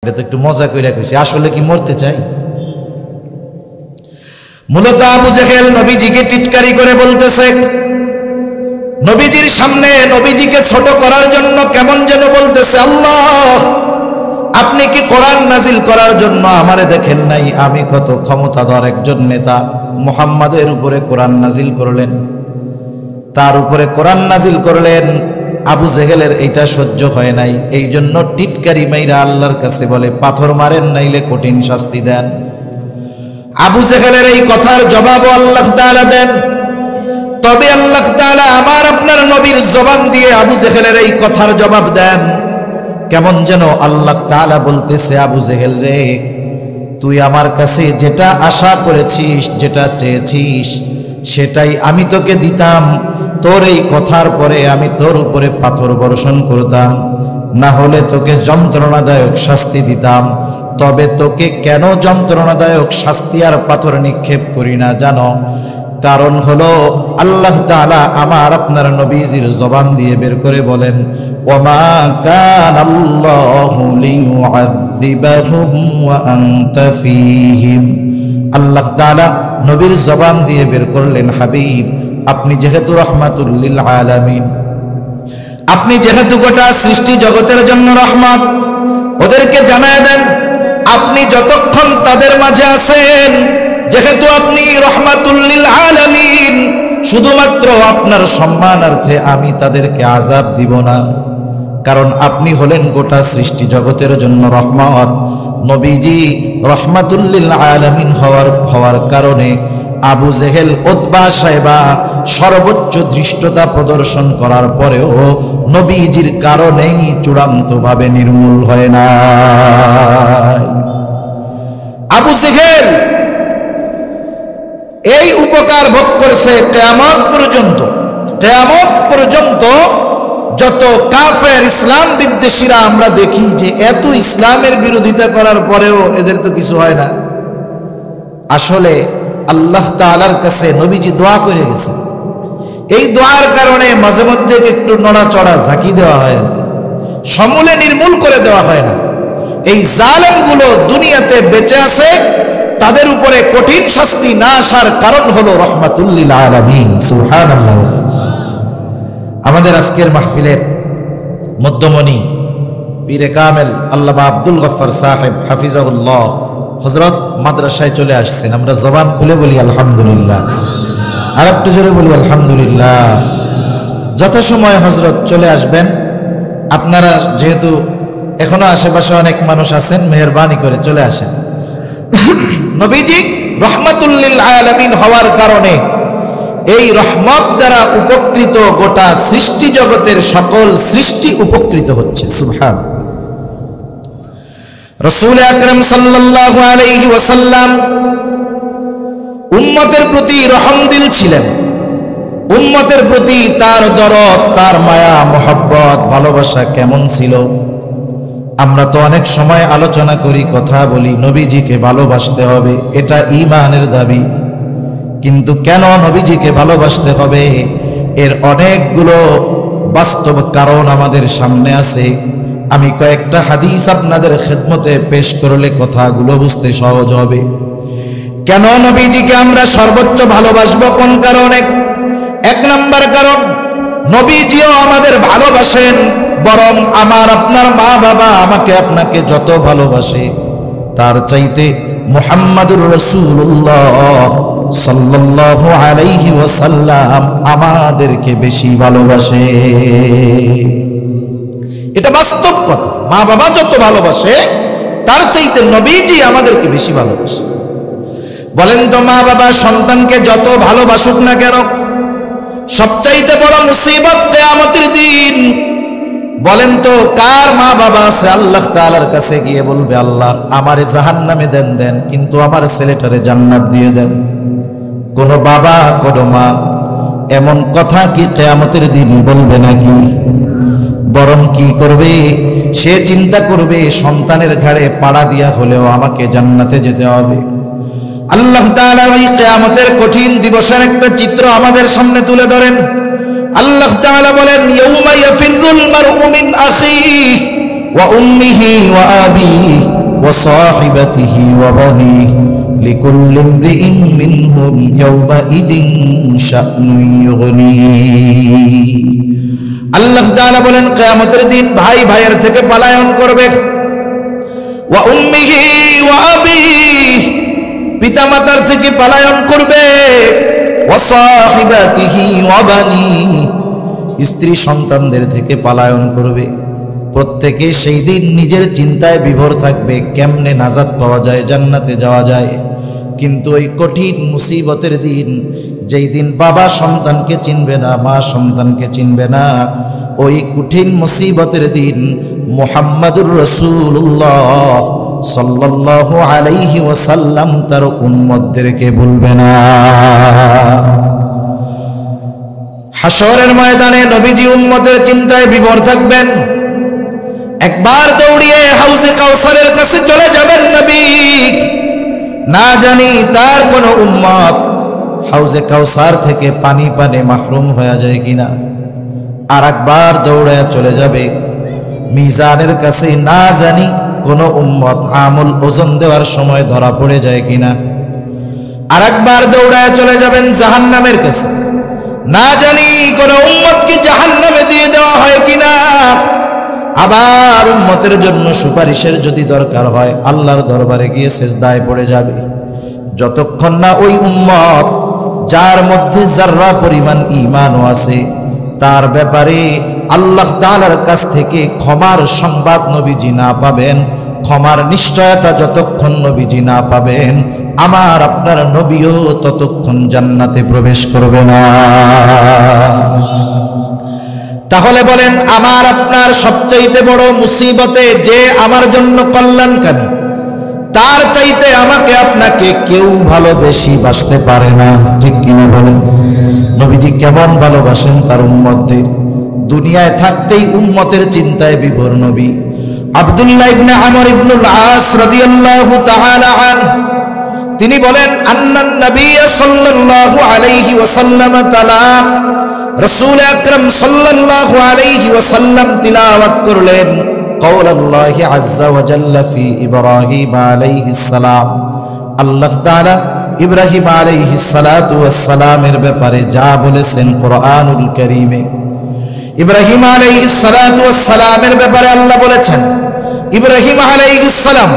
এটা তো একটু মজা কইরা কইছি, আসলে কি মরতে চাই? মূলত আবু জেহেল নবীজিকে টিটকারি করে বলতেছে, নবীজির সামনে নবীজিকে ছোট করার জন্য কেমন যেন বলতেছে, আল্লাহ আপনি কি কোরআন নাজিল করার জন্য আমারে দেখেন নাই? আমি কত ক্ষমতাধর একজন নেতা, মুহাম্মাদের উপরে কোরআন নাজিল করলেন, তার উপরে কোরআন নাজিল করলেন। আবু জেহেলের এইটা সহ্য হয় নাই, এই জন্য টিটকারি মাইরা আল্লাহর কাছে বলে, পাথর মারেন নাইলে কঠিন শাস্তি দেন। আবু জেহেলের এই কথার জবাবও আল্লাহ তাআলা দেন। তবে আল্লাহ তাআলা আমার আপনার নবীর জবান দিয়ে আবু জেহেলের এই কথার জবাব দেন। কেমন যেন আল্লাহ তাআলা বলতেছে, আবু জেহেল রে, তুই আমার কাছে যেটা আশা করেছিস, যেটা চেয়েছিস, সেটাই আমি তোকে দিতাম। তোর এই কথার পরে আমি তোর উপরে পাথর বর্ষণ করতাম, না হলে তোকে যন্ত্রণাদায়ক শাস্তি দিতাম। তবে তোকে কেন যন্ত্রণাদায়ক শাস্তি আর পাথর নিক্ষেপ করি না জানো? কারণ হলো আল্লাহ তাআলা আমার আপনার নবীজির জবান দিয়ে বের করে বলেন, ওমা কানাল্লাহু লিয়ুআযযিবাহুম ওয়া আনতা ফীহিম। আল্লাহ তাআলা নবীর জবান দিয়ে বের করলেন, হাবিব আপনি যেহেতু রাহমাতুল লিল আলামিন, আপনি যেহেতু গোটা সৃষ্টি জগতের জন্য রহমত, ওদেরকে জানায় দেন আপনি যতক্ষণ তাদের মাঝে আছেন, যেহেতু আপনি রাহমাতুল লিল আলামিন, শুধুমাত্র আপনার সম্মানার্থে আমি তাদেরকে আযাব দিব না। কারণ আপনি হলেন গোটা সৃষ্টি জগতের জন্য রহমত। নবীজি রাহমাতুল লিল আলামিন হওয়ার কারণে আবু জেহেল, উতবা, শায়বা সর্বোচ্চ ধৃষ্টতা প্রদর্শন করার পরেও নবীজির কারণেই চূড়ান্তভাবে নির্মূল হয় না। আবু জেহেল এই উপকার ভোগ করছে কিয়ামত পর্যন্ত। কিয়ামত পর্যন্ত যত কাফের ইসলাম বিদ্বেষীরা আমরা দেখি যে এত ইসলামের বিরোধিতা করার পরেও এদের তো কিছু হয় না। আসলে আল্লাহ তাআলার কাছে নবীজি দোয়া করে গেছে, এই দোয়ার কারণে মাঝে মধ্যে একটু নড়াচড়া ঝাঁকি দেওয়া হয়, সমূলে নির্মূল করে দেওয়া হয় না। এই জালেমগুলো দুনিয়াতে বেঁচে আছে, তাদের উপরে কঠিন শাস্তি না আসার কারণ হলো রাহমাতুল লিল আলামিন। সুবহানাল্লাহ। আমাদের আজকের মাহফিলের মধ্যমণি পীরে কামেল আল্লামা আব্দুল গফফার সাহেব হাফিজাহুল্লাহ হযরত মাদ্রাসায় চলে আসছেন। আমরা জবান খুলে বলি আলহামদুলিল্লাহ, আর একটু জোরে বলি আলহামদুলিল্লাহ। যথাসময়ে হযরত চলে আসবেন। আপনারা যেহেতু এখনো আশেপাশে অনেক মানুষ আছেন, মেহেরবানি করে চলে আসেন। নবীজি রাহমাতুল লিল আলামিন হওয়ার কারণে এই রহমত দ্বারা উপকৃত গোটা সৃষ্টি জগতের সকল সৃষ্টি উপকৃত হচ্ছে। সুবহানাল্লাহ। রাসূল আকরাম সাল্লাল্লাহু আলাইহি ওয়াসাল্লাম উম্মতের প্রতি রহমদিল ছিলেন। উম্মতের প্রতি তার দরদ, তার মায়া, মহব্বত, ভালোবাসা কেমন ছিল? আমরা তো অনেক সময় আলোচনা করি, কথা বলি, নবীজিকে ভালোবাসতে হবে, এটা ঈমানের দাবি। কিন্তু কেন নবীজিকে ভালোবাসতে হবে? এর অনেকগুলো বাস্তব কারণ আমাদের সামনে আছে। আমি কয়েকটা হাদিস আপনাদের খেদমতে পেশ করলে কথাগুলো বুঝতে সহজ হবে। কেন নবীজিকে আমরা সর্বোচ্চ ভালোবাসবো? কোন কারণে? এক নম্বর কারণ, নবীজিও আমাদের ভালোবাসেন, বরং আমার আপনার মা বাবা আমাকে আপনাকে যত ভালোবাসে, তার চাইতে মুহাম্মাদুর রাসূলুল্লাহ সাল্লাল্লাহু আলাইহি ওয়াসাল্লাম আমাদেরকে বেশি ভালোবাসে। এটা বাস্তব কথা। মা বাবা যত ভালোবাসে, তার চাইতে নবীজি আমাদেরকে বেশি ভালোবাসে। বলেন তো, মা বাবা সন্তানকে যত ভালোবাসুক না কেন, সবচাইতে বড় মুসিবত কিয়ামতের দিন। বলেন তো, কার মা বাবা আছে আল্লাহ তাআলার কাছে গিয়ে বলবে, আল্লাহ আমারে জাহান্নামে দেন, কিন্তু আমার ছেলেটারে জান্নাত দিয়ে দেন? কোন বাবা, কোন মা এমন কথা কি কিয়ামতের দিন বলবে নাকি? বরং কি করবে? সে চিন্তা করবে, সন্তানের ঘাড়ে পাড়া দিয়া হলেও আমাকে জান্নাতে যেতে হবে। আল্লাহ তাআলা ওই কিয়ামতের কঠিন দিবসের একটা চিত্র আমাদের সামনে তুলে ধরেন। আল্লাহ তাআলা বলেন, ইয়াউমা ইয়াফিরুল মারউ মিন আখিহি ওয়া উম্মিহি ওয়া আবিহি সাহিবাতিহি ওয়া বানিহি লিকুল্লি ইমরিইন মিনহুম ইয়াওমাইযিন শা'নুন ইউগনিহি। আল্লাহ তাআলা বলেন কিয়ামতের দিন ভাই ভাইয়ের থেকে পলায়ন করবে। ওয়া উম্মিহি ওয়া আবিহি, পিতামাতার থেকে পলায়ন করবে। ওয়া সাহিবাতিহি ওয়া বানিহি, স্ত্রী সন্তানদের থেকে পলায়ন করবে। প্রত্যেকে সেই দিন নিজের চিন্তায় বিভোর থাকবে, কেমনে নাজাত পাওয়া যায়, জান্নাতে যাওয়া যায়। কিন্তু ওই কঠিন মুসিবতের দিন, যেই দিন বাবা সন্তানকে চিনবে না, মা সন্তানকে চিনবে না, ওই কঠিন মুসিবতের দিন মুহাম্মাদুর রাসূলুল্লাহ সাল্লাল্লাহু আলাইহি ওয়াসাল্লাম তার উম্মতদেরকে ভুলবে না। হাশরের ময়দানে নবীজি উম্মতের চিন্তায় বিভোর থাকবেন। একবার দৌড়িয়ে হাউজে কাউসারের কাছে চলে যাবেন নবী। না জানি তার কোন উম্মত হাউজে কাউসার থেকে পানি পানে মাহরুম হয়ে যায় কিনা। আর একবার দৌড়ায় চলে যাবে মিজানের কাছে, না জানি কোন উম্মত আমল ওজন দেওয়ার সময় ধরা পড়ে যায় কিনা। আর একবার দৌড়ায় চলে যাবেন জাহান্নামের কাছে, না জানি কোন উম্মতকে জাহান্নামে দিয়ে দেওয়া হয় কিনা। আবার উম্মতের জন্য সুপারিশের যদি দরকার হয় আল্লাহর দরবারে গিয়ে সিজদায় পড়ে যাবে। যতক্ষণ না ওই উম্মত যার মধ্যে যাররা পরিমাণ ঈমানও আছে তার ব্যাপারে আল্লাহ তাআলার কাছ থেকে ক্ষমার সংবাদ নবীজি না পাবেন, ক্ষমার নিশ্চয়তা যতক্ষণ নবীজি না পাবেন, আমার আপনার নবীও ততক্ষণ জান্নাতে প্রবেশ করবে না। তাহলে বলেন, আমার আপনার সবচাইতে বড় মুসিবতে যে আমার জন্য কল্যাণকামী, তার চাইতে আমাকে আপনাকে কেউ ভালোবেসে বাসতে পারে না, ঠিক কিনা বলেন? নবীজি কেমন ভালোবাসেন তার উম্মতদের। দুনিয়ায় থাকতেই উম্মতের চিন্তায় বিভোর নবী। আব্দুল্লাহ ইবনে আমর ইবনুল আস রাদিয়াল্লাহু তাআলা আনহু তিনি বলেন, আন্নান নবী সাল্লাল্লাহু আলাইহি ওয়াসাল্লাম তাআলা, রাসূল আকরাম সাল্লাল্লাহু আলাইহি ওয়াসাল্লাম তিলাওয়াত করলেন কওলাল্লাহি আযজা ওয়া জাল্লা ফি ইব্রাহিম আলাইহিস সালাম। আল্লাহ তাআলা ইব্রাহিম আলাইহিস সালাতু ওয়াস সালামের ব্যাপারে যা বলেছেন কোরআনুল কারীমে। ইব্রাহিম আলাইহিস সালাতু ওয়াস সালামের ব্যাপারে আল্লাহ বলেছেন, ইব্রাহিম আলাইহিস সালাম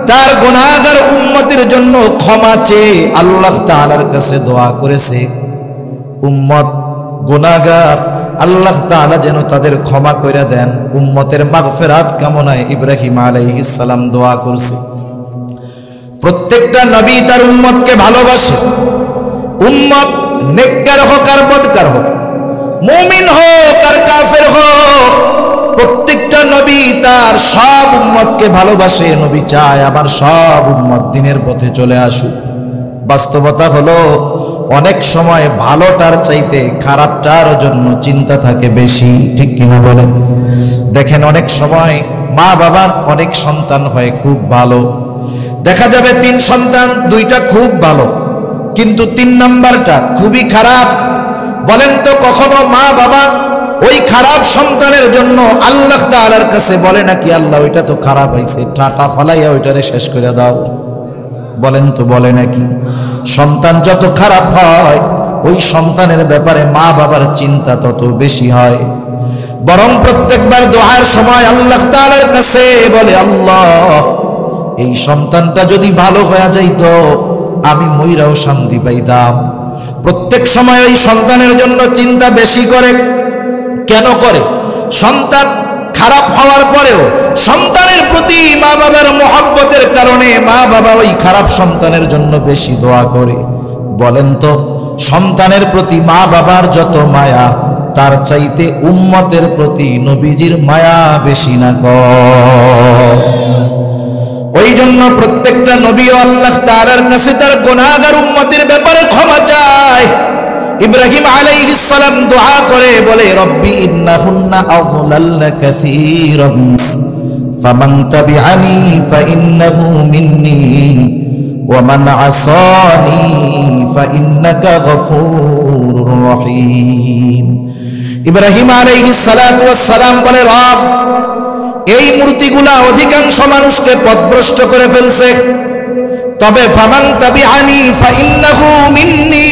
তার গুনাহগার উম্মতের জন্য ক্ষমা চেয়ে আল্লাহ তাআলার কাছে দোয়া করেছে। উম্মত গুনাহগার, আল্লাহ তাআলা যেন তাদের ক্ষমা করে দেন। উম্মতের মাগফিরাত কামনায় ইব্রাহিম আলাইহিস সালাম দোয়া করছে। প্রত্যেকটা নবী তার উম্মতকে ভালোবাসে। উম্মত নেককার হোক আর বদকার হোক, মুমিন হোক আর কাফের হোক, প্রত্যেকটা নবী তার সব উম্মতকে ভালোবাসে। নবী চায় আমার সব উম্মত দ্বীনের পথে চলে আসুক। বাস্তবতা হলো অনেক সময় ভালোটার চাইতে খারাপটার জন্য চিন্তা থাকে বেশি, ঠিক কিনা বলেন? দেখেন অনেক সময় মা বাবার অনেক সন্তান হয় খুব ভালো, দেখা যাবে 3 সন্তান 2টা খুব ভালো, কিন্তু 3 নাম্বারটা খুবই খারাপ। বলেন তো কখনো মা বাবা ওই খারাপ সন্তানের জন্য আল্লাহ তাআলার কাছে বলে নাকি, আল্লাহ ওইটা তো খারাপ হয়েছে, টাটা ফালাইয়া ওইটারে শেষ করে দাও? বলেন তো বলে নাকি? সন্তান যত খারাপ হয় ওই সন্তানের ব্যাপারে মা বাবার চিন্তা তত বেশি হয়। বরং প্রত্যেকবার দোয়ার সময় আল্লাহ তাআলার কাছে বলে, আল্লাহ এই সন্তানটা যদি ভালো হয়ে যাইত আমি মইরাও শান্তি পাইতাম। প্রত্যেক সময় ওই সন্তানের জন্য চিন্তা বেশি করে। কেন করে? সন্তান খারাপ হওয়ার পরেও সন্তানের প্রতি মা বাবার মহব্বতের কারণে মা বাবা ওই খারাপ সন্তানের জন্য বেশি দোয়া করে। বলেন তো সন্তানের প্রতি মা বাবার যত মায়া, তার চাইতে উম্মতের প্রতি নবীজির মায়া বেশি না কম? ওই জন্য প্রত্যেকটা নবী আল্লাহ তাআলার কাছে তার গুনাহগার উম্মতের ব্যাপারে ক্ষমা চায়। ইব্রাহিম আলাইহিস সালাম দোয়া করে বলে, রব্বি ইন্নাহুন্না আযলালনা কাসীরান ফামান তাবিআনি ফাইন্নাহু মিন্নি ওয়া মান আসানি ফাইন্নাকা গফুরুর রহিম। ইব্রাহিম আলাইহিস সালাতু ওয়াস সালাম বলে, রব এই মূর্তিগুলা অধিকাংশ মানুষকে পথভ্রষ্ট করে ফেলছে। তবে ফামান তাবিআনি ফাইন্নাহু মিন্নি,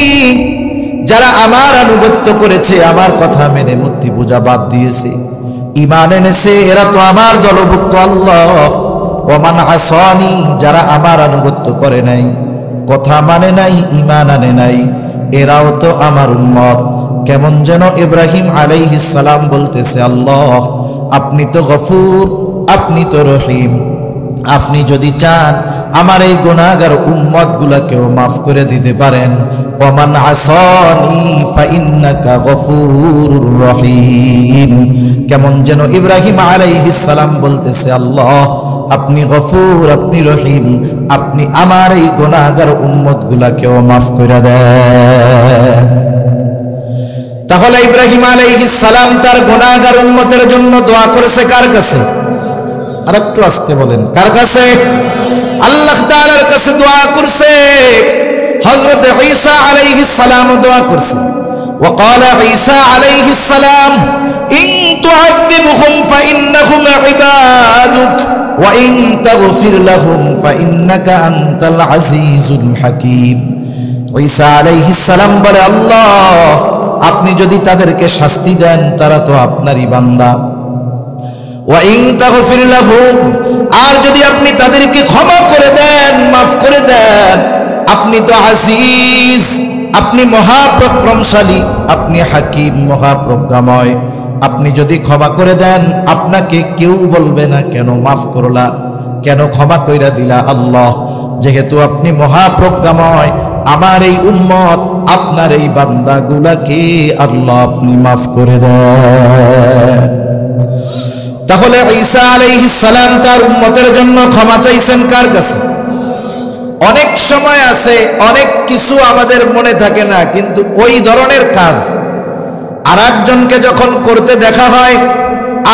যারা আমার আনুগত্য করেছে, আমার কথা মেনে মূর্তি পূজা বাদ দিয়েছে, ঈমান এনেছে, এরা তো আমার দলভুক্ত। আল্লাহ ওমান আসানি, যারা আমার আনুগত্য করে নাই, কথা মানে নাই, ঈমান আনে নাই, এরাও তো আমার উম্মত। কেমন যেন ইব্রাহিম আলাইহিস সালাম বলতেছে, আল্লাহ আপনি তো গফুর, আপনি তো রহিম, আপনি যদি চান আমার এই গুনাহগার উম্মত গুলাকেও মাফ করে দিতে পারেন। ওমান আসানি ফাইন্নাকা গফুরুর রহিম। কেমন যেন ইব্রাহিম আলাইহিস সালাম বলতেছে, আল্লাহ আপনি গফুর, আপনি রহিম, আপনি আমার এই গুনাহগার উম্মত গুলাকেও মাফ করে দেন। তাহলে ইব্রাহিম আলাইহিস সালাম তার গুনাহগার উম্মতের জন্য দোয়া করেছে কার কাছে? আর একটু আসতে বলেন, কার কাছে? আল্লাহ তাআলার কাছে দোয়া করছে। হযরত ঈসা আলাইহিস সালাম দোয়া করছে। وقال عيسى عليه السلام إن تعذبهم فإنهم عبادك وإن تغفر لهم فإنك أنت العزيز الحكيم। ঈসা আলাইহিস সালাম বলে, আল্লাহ আপনি যদি তাদেরকে শাস্তি দেন তারা তো আপনারই বান্দা, ওয়াইন তাগফির লাহুম, আর যদি আপনি তাদেরকে ক্ষমা করে দেন, মাফ করে দেন, আপনি তো আজিজ, আপনি মহাপরাক্রমশালী, আপনি হাকিম, মহাপ্রজ্ঞাময়। আপনি যদি ক্ষমা করে দেন, আপনাকে কেউ বলবে না কেন মাফ করলা, কেন ক্ষমা কইরা দিলা। আল্লাহ যেহেতু আপনি মহাপ্রজ্ঞাময়, আমার এই উম্মত, আপনার এই বান্দাগুলাকে আল্লাহ আপনি মাফ করে দেন। তাহলে ঈসা আলাইহিস সালাম তার উম্মতের জন্য ক্ষমা চাইছেন কার কাছে? অনেক সময় আছে, অনেক কিছু আমাদের মনে থাকে না, কিন্তু ওই ধরনের কাজ আর একজনকে যখন করতে দেখা হয়,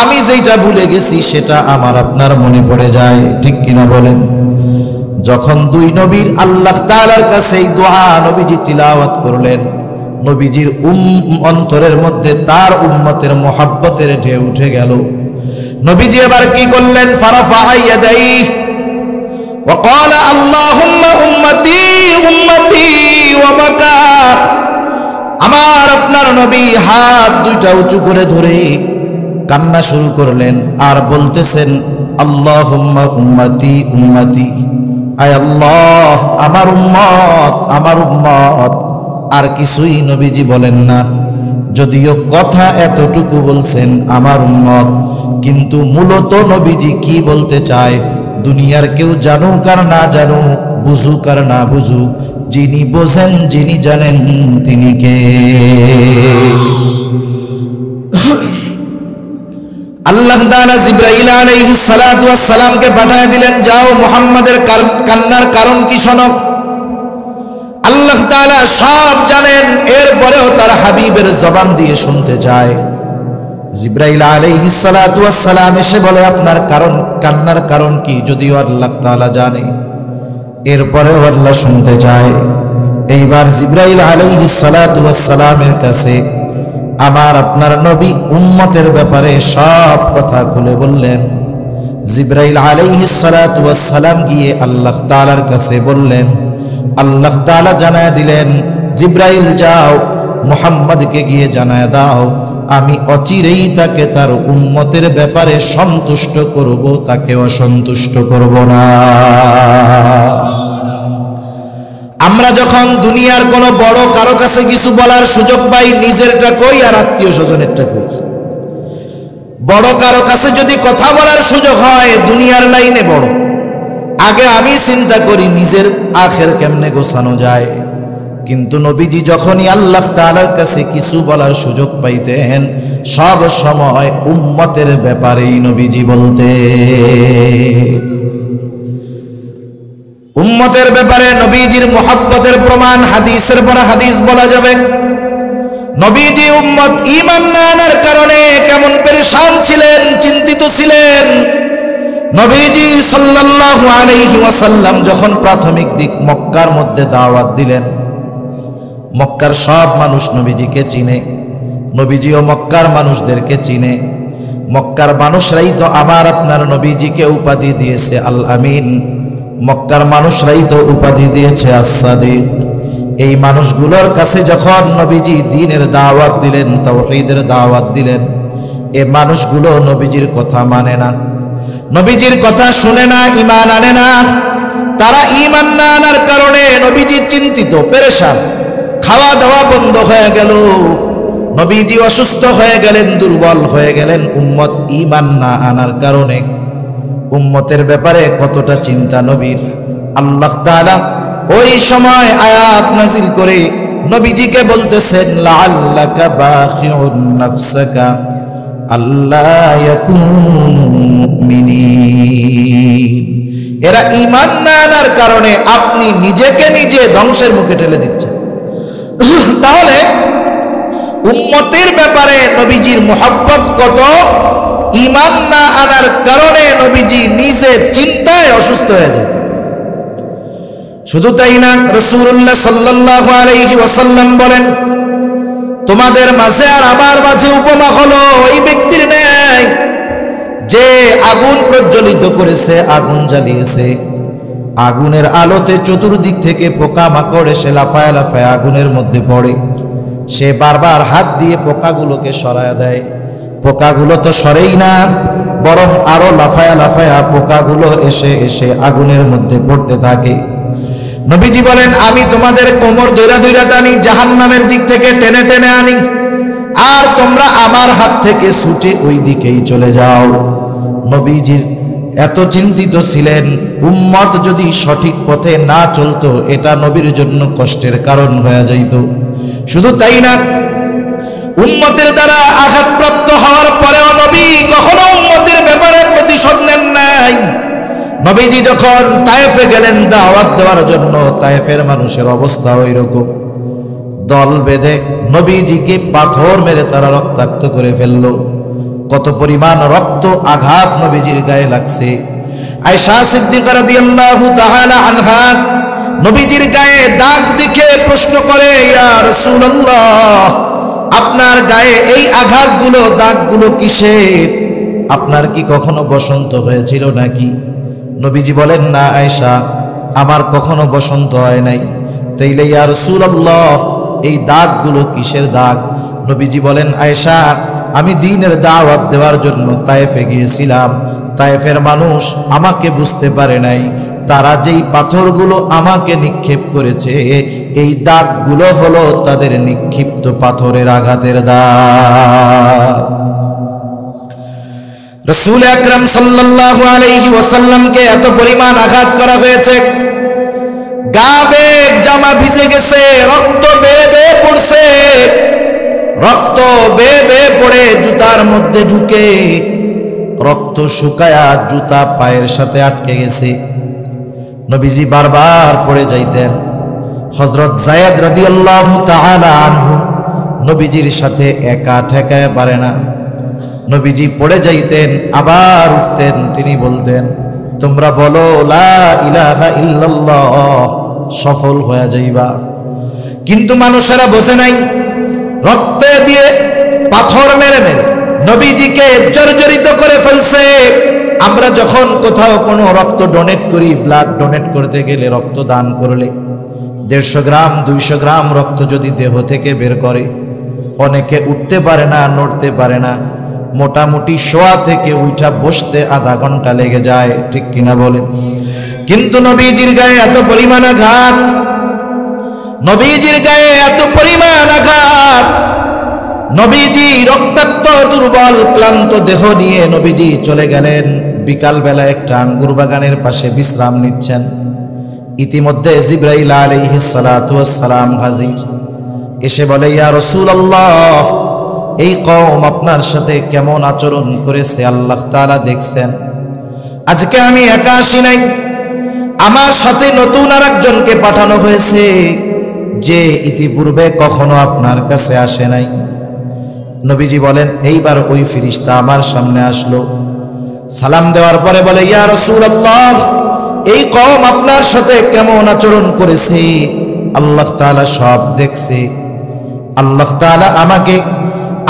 আমি যেটা ভুলে গেছি সেটা আমার আপনার মনে পড়ে যায়, ঠিক কিনা বলেন? যখন দুই নবীর আল্লাহ তাআলার কাছে এই দোয়া নবীজি তিলাওয়াত করলেন, নবীজির অন্তরের মধ্যে তার উম্মতের মহব্বতের ঢেউ উঠে গেল। নবীজি এবার কি করলেন? ফারাফা ইয়াদাইহি ওয়া ক্বালা আল্লাহুম্মা উম্মতি উম্মতি ওয়া বাকা। আমার আপনার নবী হাত দুইটা উঁচু করে ধরে কান্না শুরু করলেন আর বলতেছেন, আল্লাহুম্মা উম্মতি উম্মতি, আয় আল্লাহ আমার উম্মত, আমার উম্মত। আর কিছুই নবীজি বলেন না, যদিও কথা এতটুকু বলছেন আমার উম্মত, কিন্তু মূলত নবীজি কি বলতে চায়, দুনিয়ার কেউ জানুক আর না জানুক, বুঝুক আর না বুঝুক, যিনি বোঝেন, যিনি জানেন তিনি কে? আল্লাহ তাআলা জিবরাইল আলাইহিস সালাতু ওয়াস সালামকে পাঠিয়ে দিলেন, যাও মুহাম্মাদের কান্নার কারণ কি শোনো। আল্লাহ তাআলা সব জানেন, এরপরেও তার হাবিবের জবান দিয়ে শুনতে চায়। জিবরাইল আলাইহিস সালাতু ওয়াস সালাম এসে বলে, আপনার কান্নার কারণ কি? যদিও আল্লাহ তাআলা জানে, এরপরেও আল্লাহ শুনতে চায়। এইবার জিবরাইল আলাইহিস সালাতু ওয়াস সালামের কাছে আমার আপনার নবী উম্মতের ব্যাপারে সব কথা খুলে বললেন। জিবরাইল আলাইহিস সালাতু ওয়াস সালাম গিয়ে আল্লাহ তাআলার কাছে বললেন, আল্লাহ তাআলা জানায় দিলেন, জিবরাইল যাও মুহাম্মদকে গিয়ে জানায় দাও, আমি অচিরেই তাকে তার উম্মতের ব্যাপারে সন্তুষ্ট করব, তাকে অসন্তুষ্ট করব না। আমরা যখন দুনিয়ার কোনো বড় কারো কাছে কিছু বলার সুযোগ পাই, নিজেরটা কই আর আত্মীয় স্বজনেরটা কই। বড় কারো কাছে যদি কথা বলার সুযোগ হয়, দুনিয়ার লাইনে বড়, আগে আমি চিন্তা করি নিজের আখের কেমনে গোছানো যায়। কিন্তু নবীজি যখনই আল্লাহ তাআলার কাছে কিছু বলার সুযোগ পাইতেন, সব সময় উম্মতের ব্যাপারেই নবীজি বলতে। উম্মতের ব্যাপারে নবীজির মুহাব্বতের প্রমাণ হাদিসের পর হাদিস বলা যাবে। নবীজি উম্মত ঈমান না আনার কারণে কেমন পেরেশান ছিলেন, চিন্তিত ছিলেন। নবীজি সাল্লাল্লাহু আলাইহি ওয়াসাল্লাম যখন প্রাথমিক দিক মক্কার মধ্যে দাওয়াত দিলেন, মক্কার সব মানুষ নবীজিকে চিনে, নবীজিও মক্কার মানুষদেরকে চিনে। মক্কার মানুষরাই তো আমার আপনার নবীজিকে উপাধি দিয়েছে আল আমিন, মক্কার মানুষরাই তো উপাধি দিয়েছে আস-সাদিক। এই মানুষগুলোর কাছে যখন নবীজি দ্বীনের দাওয়াত দিলেন, তাওহীদের দাওয়াত দিলেন, এই মানুষগুলো নবীজির কথা মানে না, নবীজির কথা শুনে না, ঈমান আনে না। তারা ঈমান না আনার কারণে নবীজি চিন্তিত, পেরেশান, খাওয়া দাওয়া বন্ধ হয়ে গেল, নবীজি অসুস্থ হয়ে গেলেন, দুর্বল হয়ে গেলেন। উম্মত ঈমান না আনার কারণে উম্মতের ব্যাপারে কতটা চিন্তা নবীর। আল্লাহ তাআলা ওই সময় আয়াত নাজিল করে নবীজিকে বলতেছেন, লাআল্লাকা বাখিউন নাফসাকা আল্লা ইয়াকুনু মুমিনিন। এরা ঈমান না আনার কারণে আপনি নিজেকে নিজে ধ্বংসের মুখে ঠেলে দিচ্ছেন। তাহলে উম্মতের ব্যাপারে নবীজির মুহাব্বত কত, ঈমান না আনার কারণে নবীজি নিজে চিন্তায় অসুস্থ হয়ে যেতেন। শুধু তাই না, রাসূলুল্লাহ সাল্লাল্লাহু আলাইহি ওয়াসাল্লাম বলেন, তোমাদের মাঝে আর আমার মাঝে উপমা হলো ওই ব্যক্তির ন্যায় যে আগুন প্রজ্বলিত করেছে, আগুন জ্বালিয়েছে, আগুনের আলোতে চতুর্দিক থেকে পোকামাকড় এসে লাফায় লাফায় আগুনের মধ্যে পড়ে। সে বারবার হাত দিয়ে পোকাগুলোকে সরায় দেয়, পোকাগুলো তো সরেই না, বরং আরো লাফায়া লাফায়া পোকাগুলো এসে এসে আগুনের মধ্যে পড়তে থাকে। নবীজি বলেন, আমি তোমাদের কোমর ধইরা ধইরা টানি, জাহান্নামের দিক থেকে টেনে টেনে আনি, আর তোমরা আমার হাত থেকে ছুটে ওই দিকেই চলে যাও। নবীজির এত চিন্তিত ছিলেন, উম্মত যদি সঠিক পথে না চলতো এটা নবীর জন্য কষ্টের কারণ হয়ে যাইত। শুধু তাই না, উম্মতের দ্বারা আঘাতপ্রাপ্ত হওয়ার পরেও নবী কখনো উম্মতের ব্যাপারে প্রতিশোধ নেন নাই। নবীজি যখন তায়েফে গেলেন দাওয়াত দেওয়ার জন্য, তায়েফের মানুষের অবস্থা ওই রকম, দল বেঁধে নবীজিকে পাথর মেরে তারা রক্তাক্ত করে ফেললো। কত পরিমাণ রক্ত আঘাত নবীজির গায়ে লাগছে। আয়েশা সিদ্দিকা রাদিয়াল্লাহু তাআলা আনহা নবীজির গায়ে দাগ দেখে প্রশ্ন করে, ইয়া রাসূলুল্লাহ, আপনার গায়ে এই আঘাতগুলো, দাগগুলো কিসের? আপনার কি কখনো বসন্ত হয়েছিল নাকি? নবীজি বলেন, না আয়েশা, আমার কখনো বসন্ত হয় নাই। তাইলে ইয়া রাসূলুল্লাহ, এই দাগগুলো কিসের দাগ? নবীজি বলেন, আয়েশা, আমি দ্বীনের দাওয়াত দেওয়ার জন্য তায়েফে গিয়েছিলাম, তায়েফের মানুষ আমাকে বুঝতে পারে নাই, তারা যেই পাথরগুলো আমাকে নিক্ষেপ করেছে এই দাগগুলো হলো তাদের নিক্ষিপ্ত পাথরের আঘাতের দাগ। রাসূল আকরাম সাল্লাল্লাহু আলাইহি ওয়াসাল্লামকে এত পরিমাণ আঘাত করা হয়েছে, গা বেগ জামা ভিজে গেছে, রক্ত বেয়ে বেয়ে পড়ছে, রক্ত বেয়ে বেয়ে পড়ে জুতার মধ্যে ঢুকে রক্ত শুকায়া জুতা পায়ের সাথে আটকে গেছে। নবীজি বারবার পড়ে যাইতেন। হযরত যায়েদ রাদিয়াল্লাহু তাআলা আনহু নবীজির সাথে একা ঠেকায় পারে না, নবীজি পড়ে যাইতেন, আবার উঠতেন, তিনি বলতেন, তোমরা বলো লা ইলাহা ইল্লাল্লাহ, সফল হয়ে যাইবা। কিন্তু মানুষেরা বোঝে নাই, রক্তে দিয়ে পাথর মেরে মেরে নবীজিকে জর্জরিত করে ফেলছে। আমরা যখন কোথাও কোনো রক্ত ডোনেট করি, ব্লাড ডোনেট করতে গেলে, রক্ত দান করলে 150 গ্রাম 200 গ্রাম রক্ত যদি দেহ থেকে বের করে, অনেকে উঠতে পারে না, নড়তে পারে না, মোটামুটি শোয়া থেকে উঠা বসতে আধা ঘন্টা লেগে যায়, ঠিক কিনা বলেন? কিন্তু নবীজির গায়ে এত পরিমাণ আঘাত, নবীজির গায়ে এত পরিমাণ আঘাত, নবীজি রক্তাক্ত দুর্বল ক্লান্ত দেহ নিয়ে নবীজি চলে গেলেন। বিকাল বেলা একটা আঙ্গুর বাগানের পাশে বিশ্রাম নিচ্ছেন। ইতিমধ্যে জিবরাইল আলাইহিস সালাতু ওয়াস সালাম হাজির, এসে বলে, ইয়া রাসূলুল্লাহ, এই কওম আপনার সাথে কেমন আচরণ করেছে আল্লাহ তাআলা দেখছেন। আজকে আমি একা আসি নাই, আমার সাথে নতুন আরেকজনকে পাঠানো হয়েছে, যে ইতিপূর্বে কখনো আপনার কাছে আসে নাই। নবীজি বলেন, এইবার ওই ফেরেশতা আমার সামনে আসলো, সালাম দেওয়ার পরে বলে, ইয়া রাসূলুল্লাহ, এই কওম আপনার সাথে কেমন আচরণ করেছে আল্লাহ তাআলা সব দেখছে। আল্লাহ তাআলা আমাকে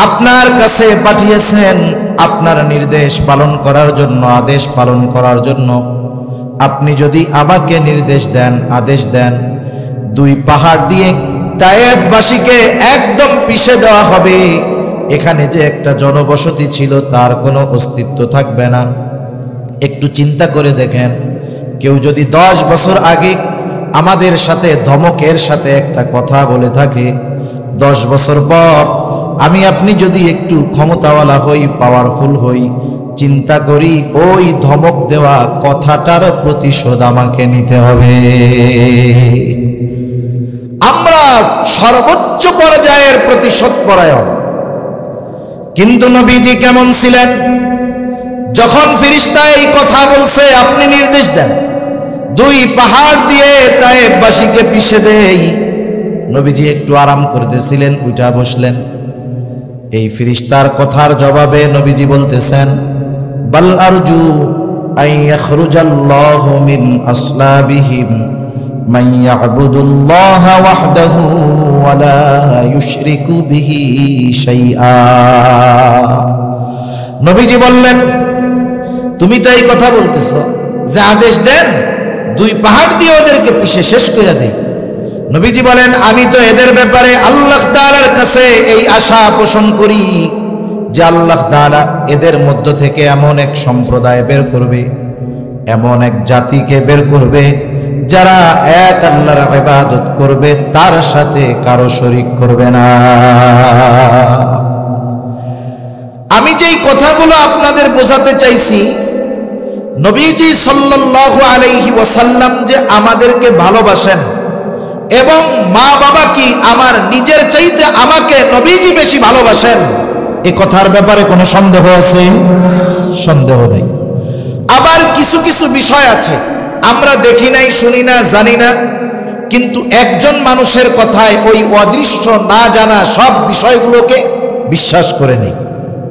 আপনার কাছে পাঠিয়েছেন আপনার নির্দেশ পালন করার জন্য, আদেশ পালন করার জন্য আপনি যদি আমাকে নির্দেশ দেন, আদেশ দেন, 2 পাহাড় দিয়ে তায়েফবাসীকে একদম পিষে দেওয়া হবে। এখানে যে একটা জনবসতি ছিল তার কোনো অস্তিত্ব থাকবে না। একটু চিন্তা করে দেখেন, কেউ যদি 10 বছর আগে আমাদের সাথে ধমকের সাথে একটা কথা বলে থাকে, 10 বছর পর আমি আপনি যদি একটু ক্ষমতাওয়ালা হই, পাওয়ারফুল হই, চিন্তা করি ওই ধমক দেওয়া কথাটার প্রতিশোধ আমাকে নিতে হবে। আমরা সর্বোচ্চ পর্যায়ের প্রতিশোধ পরায়ণ। কিন্তু নবীজি কেমন ছিলেন? যখন ফেরেশতা এই কথা বলছে, আপনি নির্দেশ দেন 2 পাহাড় দিয়ে তায়েফবাসীকে পিষে দেই, নবীজি একটু আরাম করতেছিলেন, উঠা বসলেন। এই ফেরেশতার কথার জবাবে নবীজি বলতেছেন, বাল আরজু আন ইয়াখরুজাল্লাহু মিন আসলাবিহিম মান ইয়াবুদুল্লাহা ওয়াহদাহু ওয়া লা ইউশরিকু বিহি শাইআ। নবীজি বললেন, তুমি তো এই কথা বলতেছো যে আদেশ দেন 2 পাহাড় দিয়ে ওদেরকে পিষে শেষ করে দেই। নবীজি বলেন, আমি তো এদের ব্যাপারে আল্লাহ তাআলার কাছে এই আশা পোষণ করি যে আল্লাহ তাআলা এদের মধ্য থেকে এমন এক সম্প্রদায় বের করবে, এমন এক জাতিকে বের করবে যারা এক আল্লাহর ইবাদত করবে, তার সাথে কারো শরীক করবে না। আমি যেই কথাগুলো আপনাদের বোঝাতে চাইছি, নবীজি সাল্লাল্লাহু আলাইহি ওয়াসাল্লাম যে আমাদেরকে ভালোবাসেন এবং মা বাবা কি আমার নিজের চাইতে আমাকে নবীজি বেশি ভালোবাসেন, এ কথার ব্যাপারে কোনো সন্দেহ আছে? সন্দেহ নেই। আবার কিছু কিছু বিষয় আছে আমরা দেখি নাই, শুনি না, জানি না, কিন্তু একজন মানুষের কথায় ওই অদৃশ্য না জানা সব বিষয়গুলোকে বিশ্বাস করে নেই,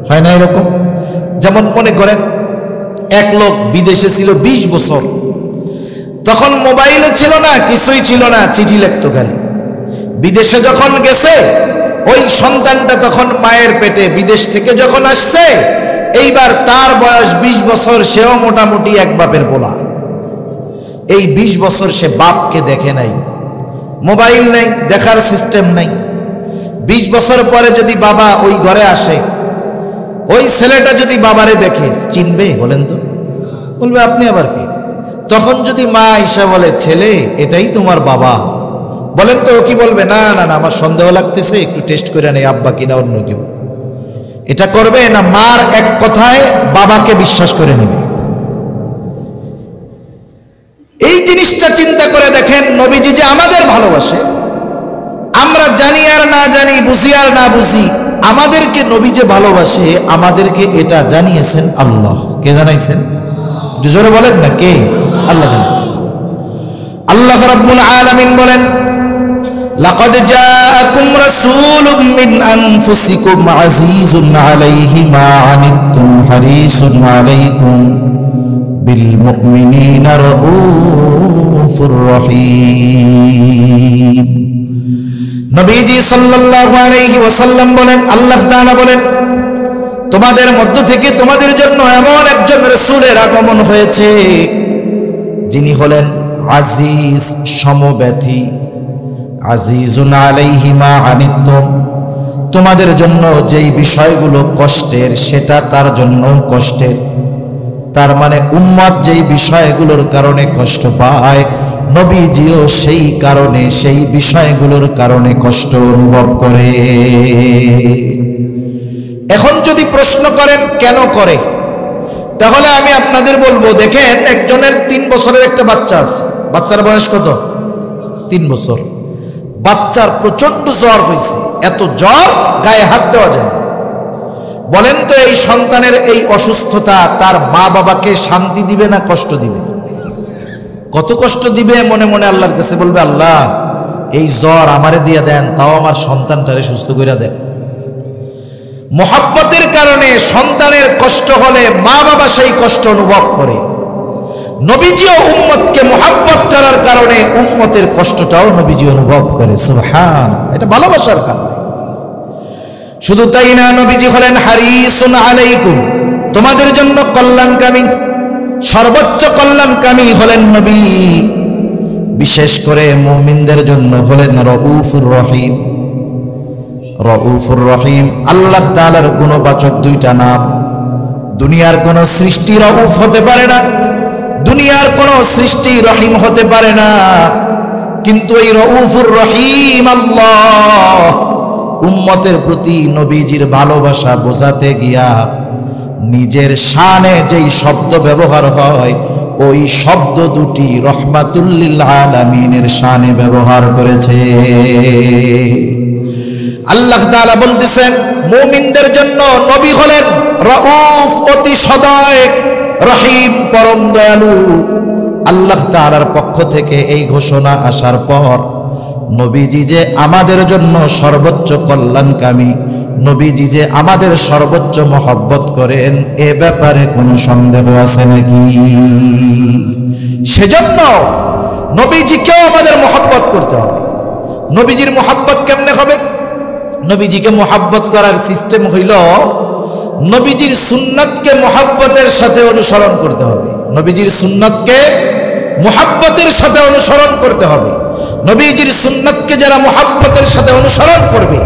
হয় না এরকম? যেমন মনে করেন, এক লোক বিদেশে ছিল 20 বছর, তখন মোবাইলও ছিল না, কিছুই ছিল না, চিঠি লিখতো খালি। বিদেশে যখন গেছে, ওই সন্তানটা তখন মায়ের পেটে, বিদেশ থেকে যখন আসছে, এইবার তার বয়স 20 বছর, সেও মোটামুটি এক বাপের পোলা। এই 20 বছর সে বাপকে দেখে নাই, মোবাইল নাই, দেখার সিস্টেম নাই। 20 বছর পরে যদি বাবা ওই ঘরে আসে, ওই ছেলেটা যদি বাবারে দেখে, চিনবে? বলেন তো, বলবে আপনি আবার কি? তখন যদি মা আয়েশা বলে, ছেলে এটাই তোমার বাবা, বলেন তো ও কি বলবে? না না না, আমার সন্দেহ লাগতেছে, একটু টেস্ট করে নেই আব্বা কিনা অন্য কেউ। এটা করবে না, মার এক কথায় বাবাকে বিশ্বাস করে নেবে। এই জিনিসটা চিন্তা করে দেখেন, নবীজি যে আমাদের ভালোবাসে, আমরা জানি আর না জানি, বুঝি আর না বুঝি, আমাদেরকে নবী যে ভালোবাসে, আমাদেরকে এটা জানিয়েছেন আল্লাহ। কে জানাইছেন? জোরে বলেন না, কে? আল্লাহ জানিয়েছেন। আল্লাহ রাব্বুল আলামিন বলেন, লাকাদ জাআকুম রাসূলুম মিন আনফুসিকুম আজিজুন আলাইহি মা আনিতুম হারিসুন আলাইকুম বিল মুমিনিনা রাউফুর রহিম। নবীজি সাল্লাল্লাহু আলাইহি ওয়াসাল্লাম বলেন, আল্লাহ তাআলা বলেন, তোমাদের মধ্য থেকে তোমাদের জন্য এমন একজন রাসূলের আগমন হয়েছে যিনি হলেন আজিজ, সমব্যথী, আজিজুন আলাইহি মা আনিতুম, তোমাদের জন্য যেই বিষয়গুলো কষ্টের সেটা তার জন্য কষ্টের। তার মানে উম্মত যেই বিষয়গুলোর কারণে কষ্ট পায়, নবীজিও সেই কারণে, সেই বিষয়গুলোর কারণে কষ্ট অনুভব করে। এখন যদি প্রশ্ন করেন কেন করে, তাহলে আমি আপনাদের বলবো, দেখেন একজনের 3 বছরের একটা বাচ্চা আছে, বাচ্চার বয়স কত? 3 বছর। বাচ্চার প্রচন্ড জ্বর হয়েছে, এত জ্বর গায়ে হাত দেওয়া যায় না। বলেন তো এই সন্তানের এই অসুস্থতা তার মা বাবাকে শান্তি দিবে না কষ্ট দিবে? কত কষ্ট দিবে। মনে মনে আল্লাহর কাছে বলবে, আল্লাহ এই জ্বর আমারে দিয়ে দেন, তাও আমার সন্তানটারে সুস্থ করে দেন। মোহাব্বতের কারণে সন্তানের কষ্ট হলে মা বাবা সেই কষ্ট অনুভব করে। নবীজিও উম্মতকে মোহাব্বত করার কারণে উম্মতের কষ্টটাও নবীজি অনুভব করে। সুবহান, এটা ভালোবাসার কারণে। শুধু তাই না, নবীজি হলেন হারিসুন আলাইকুম, তোমাদের জন্য কল্যাণকামী, সর্বোচ্চ কল্যাণকামী হলেন নবী। বিশেষ করে মুমিনদের জন্য হলেন রউফুর রহিম। রউফুর রহিম আল্লাহ তাআলার গুণবাচক দুইটা নাম। দুনিয়ার কোন সৃষ্টি রউফ হতে পারে না, দুনিয়ার কোন সৃষ্টি রহিম হতে পারে না, কিন্তু এই রউফুর রহিম আল্লাহ উম্মতের প্রতি নবীজির ভালোবাসা বোঝাতে গিয়া নিজের শানে যেই শব্দ ব্যবহার হয় ওই শব্দ দুটি রহমাতুল লিল আলামিনের শানে ব্যবহার করেছে। আল্লাহ তাআলা বলতেছেন মুমিনদের জন্য নবী হলেন রউফ, অতি সদয়, রহিম, পরম দয়ালু। আল্লাহ তাআলার পক্ষ থেকে এই ঘোষণা আসার পর নবীজি যে আমাদের জন্য সর্বোচ্চ কল্যাণকামী, নবীজি যে আমাদের সর্বোচ্চ মহব্বত করেন, এ ব্যাপারে কোনো সন্দেহ আছে নাকি? সেজন্য নবীজিকেও আমাদের মহব্বত করতে হবে। নবীজির মহব্বত কেমনে হবে? নবীজিকে মহব্বত করার সিস্টেম হইল নবীজির সুন্নাতকে মহব্বতের সাথে অনুসরণ করতে হবে। নবীজির সুন্নাতকে মহব্বতের সাথে অনুসরণ করতে হবে। নবীজির সুন্নাতকে যারা মহব্বতের সাথে অনুসরণ করবে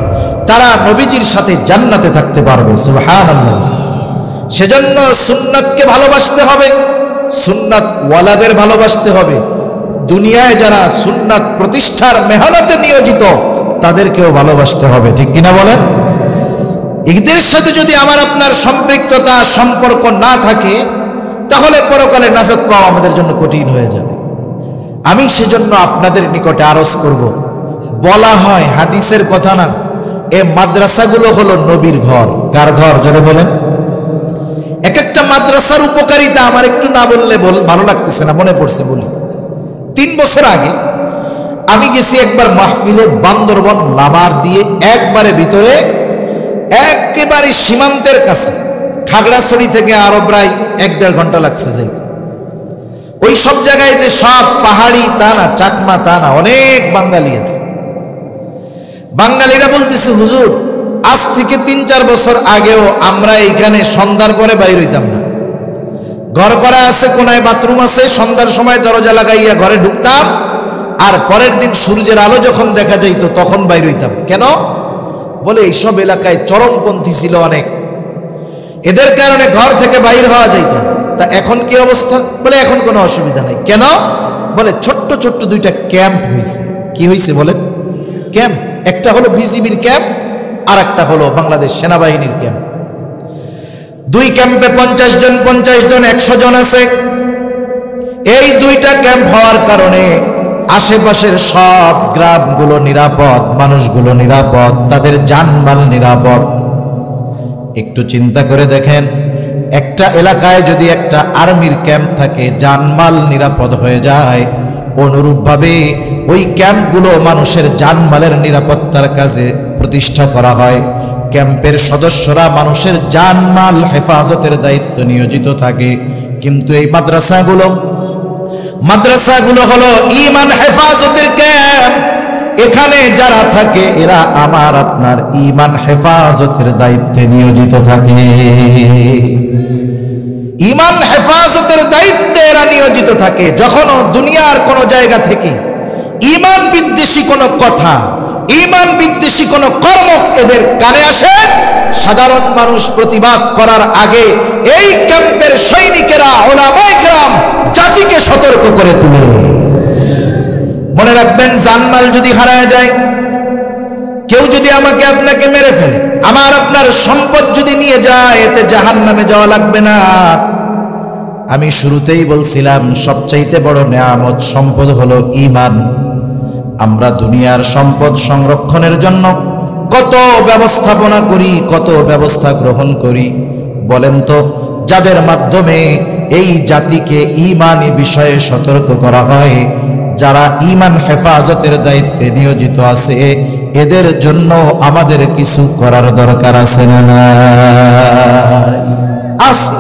তারা নবীজির সাথে জান্নাতে থাকতে পারবে। সুবহানাল্লাহ। সেজন্য সুন্নাতকে ভালোবাসতে হবে, সুন্নাত ওয়ালাদের ভালোবাসতে হবে। দুনিয়ায় যারা সুন্নাত প্রতিষ্ঠার মেহনতে নিয়োজিত তাদেরকেও ভালোবাসতে হবে, ঠিক কিনা বলেন? এদের সাথে যদি আমার আপনার সম্পৃক্ততা, সম্পর্ক না থাকে তাহলে পরকালে নাজাত পাওয়া আমাদের জন্য কঠিন হয়ে যাবে। আমি সেজন্য আপনাদের নিকটে আরজ করব, বলা হয় হাদিসের কথা না, এ মাদ্রাসাগুলো হলো নবীর ঘর। কার ঘর? জোরে বলেন। এক একটা মাদ্রাসার উপকারিতা আমার একটু না বললে ভালো লাগতেছে না, মনে পড়ছে বলি। 3 বছর আগে আমি গেছি একবার মাহফিলে, বান্দরবন লামার দিয়ে একবারে ভিতরে, একেবারে সীমান্তের কাছে, খাগড়াছড়ি থেকে আরো প্রায় 1-1.5 ঘন্টা লাগছে যাইতে। ওই সব জায়গায় যে সব পাহাড়ি তা না, চাকমা তা না, অনেক বাঙালি আছে। বাঙালিরা বলতেছে হুজুর আজ থেকে 3-4 বছর আগেও আমরা এইখানে সন্ধ্যার পরে বাইর হইতাম না। ঘর করা আছে, কোনায় বাথরুম আছে, সন্ধ্যার সময় দরজা লাগাইয়া ঘরে ঢুকতাম, আর পরের দিন সূর্যের আলো যখন দেখা যাইতো তখন বাইর হইতাম। কেন? বলে এইসব এলাকায় চরমপন্থী ছিল অনেক, এদের কারণে ঘর থেকে বাইর হওয়া যাইত না। তা এখন কি অবস্থা? বলে এখন কোনো অসুবিধা নাই। কেন? বলে ছোট্ট ছোট্ট 2টা ক্যাম্প হয়েছে। কি হয়েছে বলেন? ক্যাম্প। একটা হলো বিজিবির ক্যাম্প, আর একটা হলো বাংলাদেশ সেনাবাহিনীর ক্যাম্প। 2 ক্যাম্পে 50 জন 100 জন আছে। এই 2টা ক্যাম্প হওয়ার কারণে আশেপাশের সব গ্রামগুলো নিরাপদ, মানুষগুলো নিরাপদ, তাদের জানমাল নিরাপদ। একটু চিন্তা করে দেখেন, একটা এলাকায় যদি একটা আর্মির ক্যাম্প থাকে, জানমাল নিরাপদ হয়ে যায়, অনুরূপভাবে ওই ক্যাম্পগুলো মানুষের জানমালের নিরাপত্তার কাজে প্রতিষ্ঠা করা হয়। ক্যাম্পের সদস্যরা মানুষের জানমাল হেফাজতের দায়িত্ব নিয়োজিত থাকে। কিন্তু এই মাদ্রাসাগুলো হলো ঈমান হেফাজতের ক্যাম্প। এখানে যারা থাকে এরা আমার আপনার ঈমান হেফাজতের দায়িত্বে নিয়োজিত থাকে। ঈমান হেফাজতের দায়িত্বে এরা নিয়োজিত থাকে। যখন দুনিয়ার কোন জায়গা থেকে ঈমান বিদ্বেষী কোন কথা, ঈমান বিদ্বেষী কোন কর্ম এদের কানে আসে, সাধারণ মানুষ প্রতিবাদ করার আগে এই ক্যাম্পের সৈনিকেরা, উলামায়ে কেরাম জাতিকে সতর্ক করে তুলে। মনে রাখবেন, জানমাল যদি হারায় যায়, কেউ যদি আমাকে আপনাকে মেরে ফেলে, আমার আপনার সম্পদ যদি নিয়ে যায়, এতে জাহান্নামে যাওয়া লাগবে না। আমি শুরুতেই বলছিলাম সবচাইতে বড় নেয়ামত সম্পদ হলো ঈমান। আমরা দুনিয়ার সম্পদ সংরক্ষণের জন্য কত ব্যবস্থাপনা করি, কত ব্যবস্থা গ্রহণ করি। বলেন তো, যাদের মাধ্যমে এই জাতিকে ঈমানি বিষয়ে সতর্ক করা হয়, যারা ঈমান হেফাজতের দায়িত্বে নিয়োজিত আছে, এদের জন্য আমাদের কিছু করার দরকার আছে না? আছে।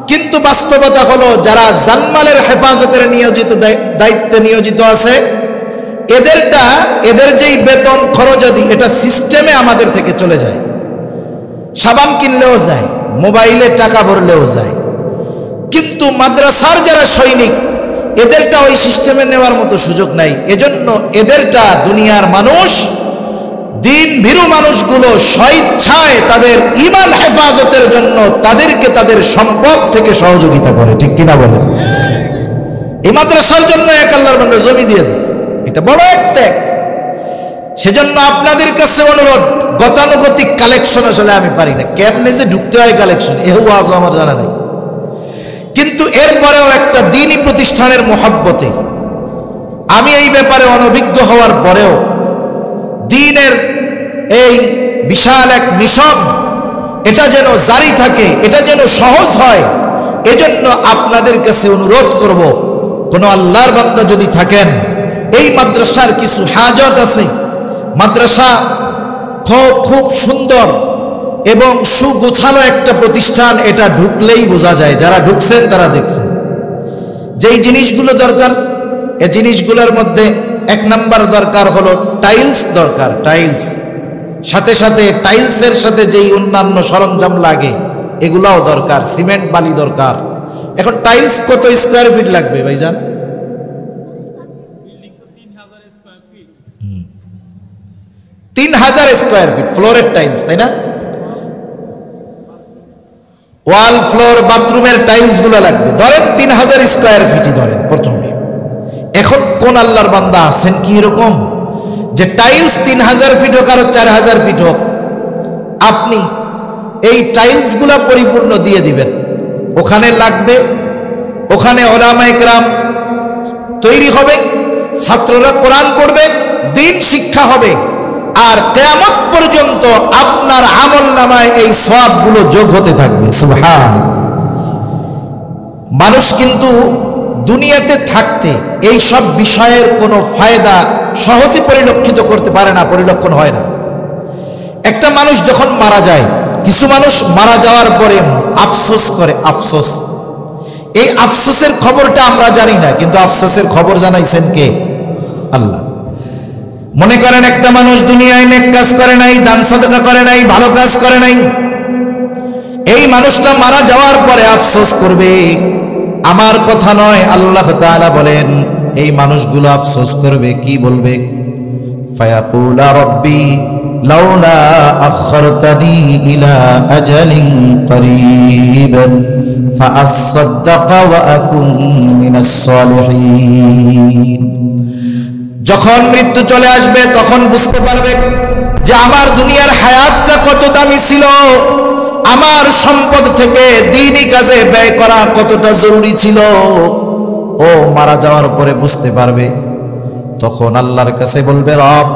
কিন্তু বাস্তবতা হলো যারা জানমালের হেফাজতের দায়িত্বে নিয়োজিত আছে, এদের যেই বেতন খরচাদি, এটা সিস্টেমে আমাদের থেকে চলে যায়। সাবান কিনলেও যায়, মোবাইলে টাকা ভরলেও যায়। কিন্তু মাদ্রাসার যারা সৈনিক, এদেরটা ওই সিস্টেমে নেওয়ার মতো সুযোগ নাই। এজন্য এদেরটা দুনিয়ার মানুষ, দিন ভীরু মানুষগুলো স্বেচ্ছায় তাদের ঈমান হেফাজতের জন্য তাদেরকে তাদের সম্পদ থেকে সহযোগিতা করে। ঠিক কিনা বলেন? এই মাদ্রাসার জন্য এক আল্লাহর বান্দা জমি দিয়ে দিচ্ছে, এটা বড় এক ত্যাগ। সেজন্য আপনাদের কাছে অনুরোধ, গতানুগতিক কালেকশন আসলে আমি পারি না, কেমনে যে ঢুকতে হয় কালেকশন এও আজও আমার জানা নাই। কিন্তু এরপরেও একটা দ্বীনি প্রতিষ্ঠানের মহব্বতে আমি এই ব্যাপারে অনভিজ্ঞ হওয়ার পরেও দ্বীনের এই বিশাল এক মিশন, এটা যেন জারি থাকে, এটা যেন সহজ হয়, এজন্য আপনাদের কাছে অনুরোধ করব, কোন আল্লাহর বান্দা যদি থাকেন, এই মাদ্রাসার কিছু হাজত আছে। মাদ্রাসা খুব সুন্দর এবং সুগোছালো একটা প্রতিষ্ঠান, এটা ঢুকলেই বোঝা যায়, যারা ঢুকছেন তারা দেখছেন। যেই জিনিসগুলো দরকার, এই জিনিসগুলোর মধ্যে এক নাম্বার দরকার হলো টাইলস দরকার। টাইলস সাথে সাথে টাইলসের সাথে যেই অন্যান্য সরঞ্জাম লাগে এগুলাও দরকার, সিমেন্ট বালি দরকার। এখন টাইলস কত স্কোয়ার ফিট লাগবে ভাইজান? 3000 স্কোয়ার ফিট ফ্লোরের টাইলস, তাই না? ওয়াল ফ্লোর বাথরুমের টাইলস গুলো লাগবে, ধরেন 3000 স্কোয়ার ফিটই ধরেন প্রথমে। এখন কোন আল্লাহর বান্দা আছেন কি এরকম যে টাইলস 3000 ফিট হোক আর 4000 ফিট হোক, আপনি এই টাইলস গুলা পরিপূর্ণ দিয়ে দিবেন? ওখানে লাগবে, ওখানে উলামায়ে কেরাম তৈরি হবে, ছাত্ররা কোরআন পড়বে, দ্বীন শিক্ষা হবে, আর কিয়ামত পর্যন্ত আপনার আমলনামায় এই সওয়াবগুলো যোগ হতে থাকবে। সুবহান। মানুষ কিন্তু দুনিয়াতে থাকতে এই সব বিষয়ের কোনো ফায়দা সহজে পরিলক্ষিত করতে পারে না, পরিলক্ষণ হয় না। একটা মানুষ যখন মারা যায়, কিছু মানুষ মারা যাওয়ার পরে আফসোস করে, আফসোস। এই আফসোসের খবরটা আমরা জানি না, কিন্তু আফসোসের খবর জানাইছেন কে? আল্লাহ। মনে করেন একটা মানুষ দুনিয়ায় নেক কাজ করে নাই, দান সাদকা করে নাই, ভালো কাজ করে নাই, এই মানুষটা মারা যাওয়ার পরে আফসোস করবে। আমার কথা নয়, আল্লাহ তাআলা বলেন এই মানুষগুলো আফসোস করবে, কি বলবে? ফায়াকুলা রব্বি লাউলা আখরতানি ইলা আজালিন করিব ফাআসাদদাকা ওয়া আকুন মিনাস সালিহিন। যখন মৃত্যু চলে আসবে তখন বুঝতে পারবে যে আমার দুনিয়ার হায়াতটা কত দামি ছিল, আমার সম্পদ থেকে দ্বীনি কাজে ব্যয় করা কতটা জরুরি ছিল। ও মারা যাওয়ার পরে বুঝতে পারবে। তখন আল্লাহর কাছে বলবে, রব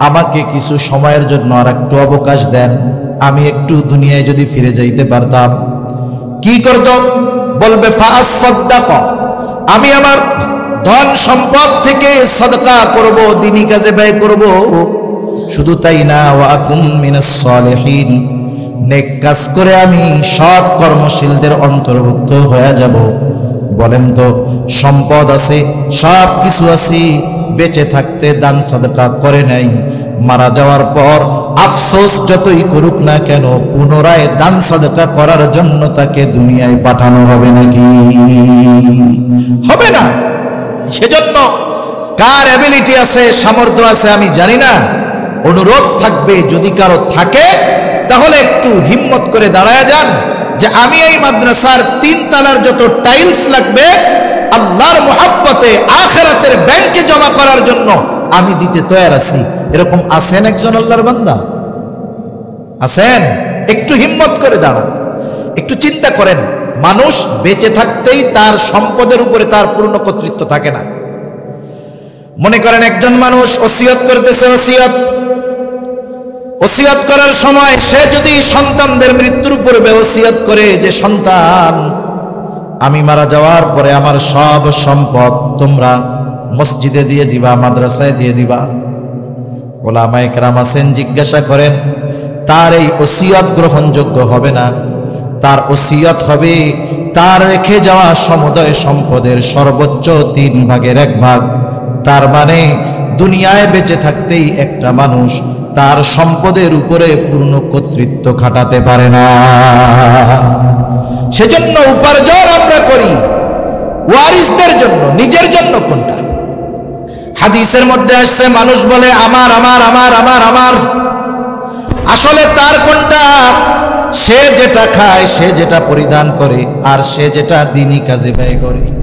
আমাকে কিছু সময়ের জন্য আর একটু অবকাশ দেন, আমি একটু দুনিয়ায় যদি ফিরে যাইতে পারতাম। কি করত? বলবে ফাআসাদদাকা, আমি আমার ধন সম্পদ থেকে সাদকা করব, দ্বীনি কাজে ব্যয় করব। শুধু তাই না, ওয়া আকুম মিনাস সালিহিন, নেক কাজ করে আমি সৎ কর্মশীলদের অন্তর্ভুক্ত হয়ে যাব। বলেন তো, সম্পদ আছে, সব কিছু আছে, বেঁচে থাকতে দান সাদকা করে নাই, মারা যাওয়ার পর আফসোস যতই করুক না কেন পুনরায় দান সাদকা করার জন্য তাকে দুনিয়ায় পাঠানো হবে নাকি? হবে না। সেজন্য কার অ্যাবিলিটি আছে, সামর্থ্য আছে আমি জানি না, অনুরোধ থাকবে যদি কারো থাকে তাহলে একটু হিম্মত করে দাঁড়ায় যান যে আমি এই মাদ্রাসার 3 তলার যত টাইলস লাগবে আল্লাহর মুহাব্বতে আখিরাতের ব্যাংকে জমা করার জন্য আমি দিতে তৈরি আছি। এরকম আছেন একজন আল্লাহর বান্দা? আছেন? একটু হিম্মত করে দাঁড়ান, একটু চিন্তা করেন। মানুষ বেঁচে থাকতেই তার সম্পদের উপরে তার পূর্ণ কর্তৃত্ব থাকে না। মনে করেন একজন মানুষ ওসিয়ত করতেছে, ওসিয়ত করার সময় সে যদি সন্তানদের মৃত্যুর পূর্বে ওসিয়ত করে যে সন্তান আমি মারা যাওয়ার পরে আমার সব সম্পদ তোমরা মসজিদে দিয়ে দিবা, মাদ্রাসায় দিয়ে দিবা। উলামায়ে কেরাম আছেন, জিজ্ঞাসা করেন তার এই ওসিয়ত গ্রহণযোগ্য হবে না। তার ওসিয়ত হবে তার রেখে যাওয়া সমুদয় সম্পদের সর্বোচ্চ 3 ভাগের 1 ভাগ। তার মানে দুনিয়ায় বেঁচে থাকতেই একটা মানুষ তার সম্পদের উপরে পূর্ণ কর্তৃত্ব খাটাতে পারে না। সেজন্য উপার্জন আমরা করি ওয়ারিসদের জন্য, নিজের জন্য কোনটা? হাদিসের মধ্যে আসছে মানুষ বলে আমার আমার আমার আমার আমার, আসলে তার কোনটা? সে যেটা খায়, সে যেটা পরিধান করে, আর সে যেটা দ্বীনি কাজে ব্যয় করে।